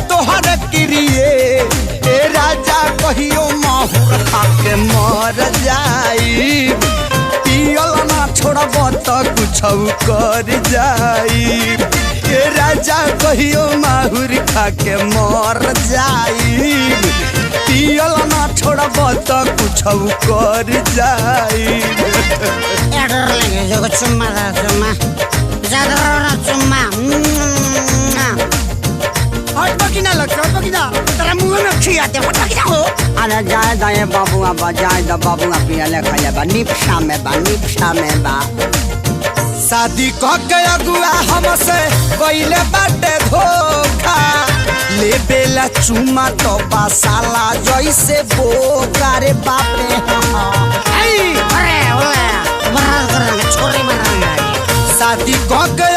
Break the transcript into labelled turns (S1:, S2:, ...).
S1: तोहरे किरिए ए राजा कहियो माहुर खाके मर जाई पियल ना छोड़ब त कुछ कर जाई ए राजा कहियो माहुर खाके मर जाई पियल ना छोड़ब त कुछ कर जाई
S2: अरे जाए दाए बाबुआ जाए द बाबुआ पियले खाया बा निपशा में बा
S1: शादी क के अगुआ हमसे कइले बाटे धोखा ले बेला चुमा तो बासाला जैसे बोका रे बापे
S2: अरे ओले बड़ा कर छोरे मारा
S1: शादी क के